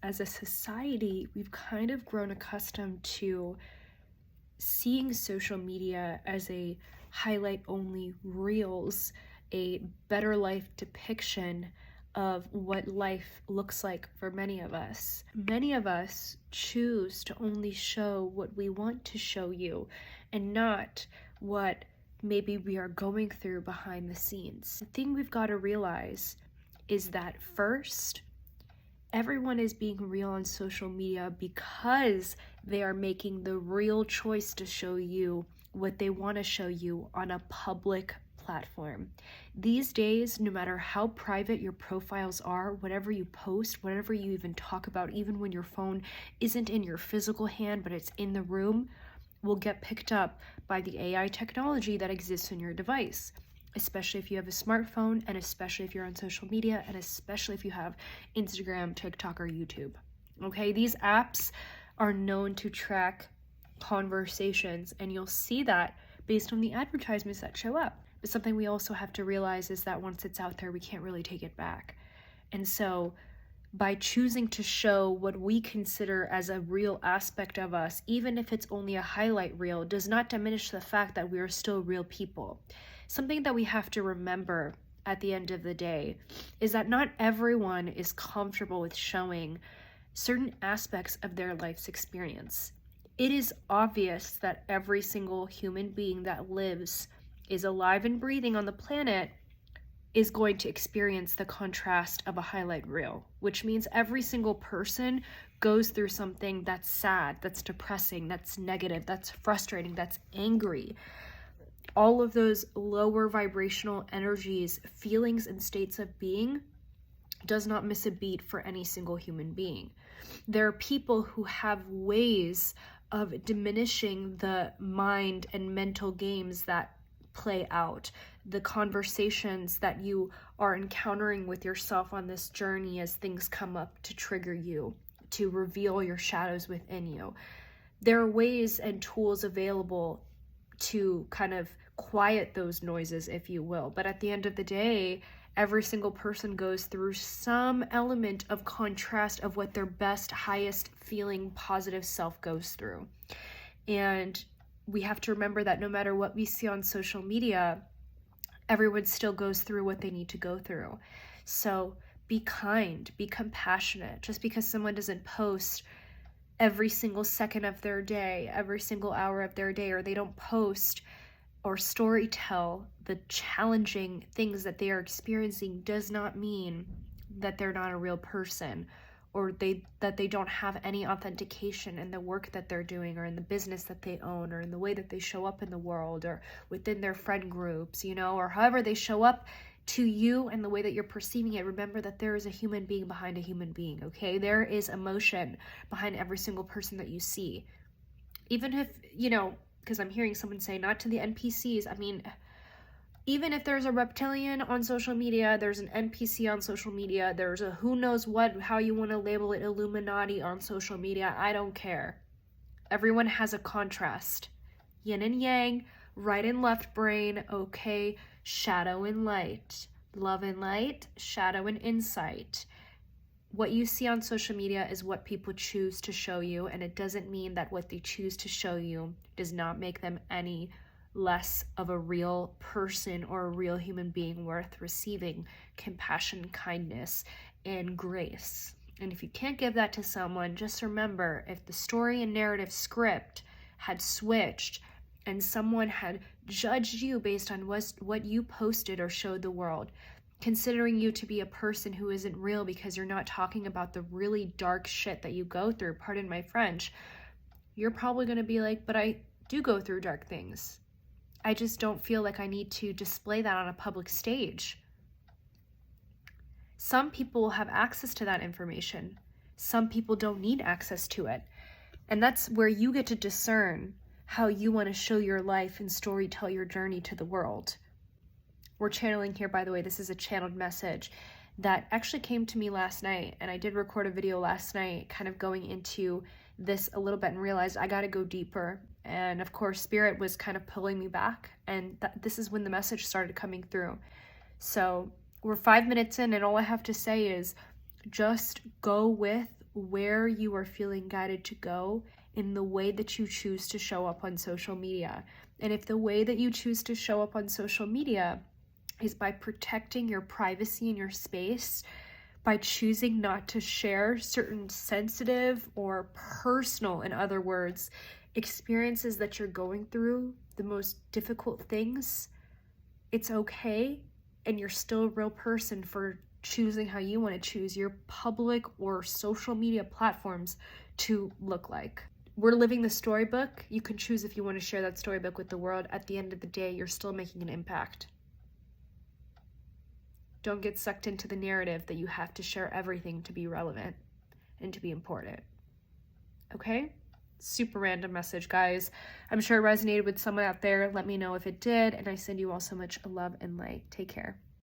as a society, we've kind of grown accustomed to seeing social media as a highlight only reels, a better life depiction of what life looks like for many of us. Many of us choose to only show what we want to show you and not what maybe we are going through behind the scenes. The thing we've got to realize is that first, everyone is being real on social media because they are making the real choice to show you what they want to show you on a public platform. These days, no matter how private your profiles are, whatever you post, whatever you even talk about, even when your phone isn't in your physical hand but it's in the room, will get picked up by the AI technology that exists on your device. Especially if you have a smartphone, and especially if you're on social media, and especially if you have Instagram, TikTok, or YouTube. Okay, these apps are known to track conversations, and you'll see that based on the advertisements that show up. But something we also have to realize is that once it's out there, we can't really take it back. And so by choosing to show what we consider as a real aspect of us, even if it's only a highlight reel, does not diminish the fact that we are still real people. Something that we have to remember at the end of the day is that not everyone is comfortable with showing certain aspects of their life's experience. It is obvious that every single human being that lives, is alive and breathing on the planet, is going to experience the contrast of a highlight reel, which means every single person goes through something that's sad, that's depressing, that's negative, that's frustrating, that's angry. All of those lower vibrational energies, feelings, and states of being does not miss a beat for any single human being. There are people who have ways of diminishing the mind and mental games that play out, the conversations that you are encountering with yourself on this journey as things come up to trigger you, to reveal your shadows within you. There are ways and tools available to kind of quiet those noises, if you will. But at the end of the day, every single person goes through some element of contrast of what their best, highest feeling, positive self goes through. And we have to remember that no matter what we see on social media, everyone still goes through what they need to go through. So be kind, be compassionate. Just because someone doesn't post every single second of their day, every single hour of their day, or they don't post or story tell the challenging things that they are experiencing, does not mean that they're not a real person, or that they don't have any authentication in the work that they're doing, or in the business that they own, or in the way that they show up in the world, or within their friend groups, or however they show up to you and the way that you're perceiving it. Remember that there is a human being behind a human being, okay? There is emotion behind every single person that you see. Even if, because I'm hearing someone say, not to the NPCs. I mean, even if there's a reptilian on social media, there's an NPC on social media, there's a who knows what, how you want to label it, Illuminati on social media, I don't care. Everyone has a contrast. Yin and yang, right and left brain, okay? Shadow and light. Love and light, shadow and insight. What you see on social media is what people choose to show you, and it doesn't mean that what they choose to show you does not make them any less of a real person or a real human being worth receiving compassion, kindness, and grace. And if you can't give that to someone, just remember, if the story and narrative script had switched and someone had judged you based on what you posted or showed the world, considering you to be a person who isn't real because you're not talking about the really dark shit that you go through, pardon my French, you're probably going to be like, but I do go through dark things. I just don't feel like I need to display that on a public stage. Some people have access to that information. Some people don't need access to it. And that's where you get to discern how you want to show your life and story tell your journey to the world. We're channeling here, by the way. This is a channeled message that actually came to me last night, and I did record a video last night kind of going into this a little bit and realized I got to go deeper. And of course, Spirit was kind of pulling me back, and this is when the message started coming through. So we're 5 minutes in, and all I have to say is just go with where you are feeling guided to go in the way that you choose to show up on social media. And if the way that you choose to show up on social media is by protecting your privacy and your space, by choosing not to share certain sensitive or personal, in other words, experiences that you're going through, the most difficult things, it's okay. And you're still a real person for choosing how you want to choose your public or social media platforms to look like. We're living the storybook. You can choose if you want to share that storybook with the world. At the end of the day, you're still making an impact. Don't get sucked into the narrative that you have to share everything to be relevant and to be important. Okay? Super random message, guys. I'm sure it resonated with someone out there. Let me know if it did. And I send you all so much love and light. Take care.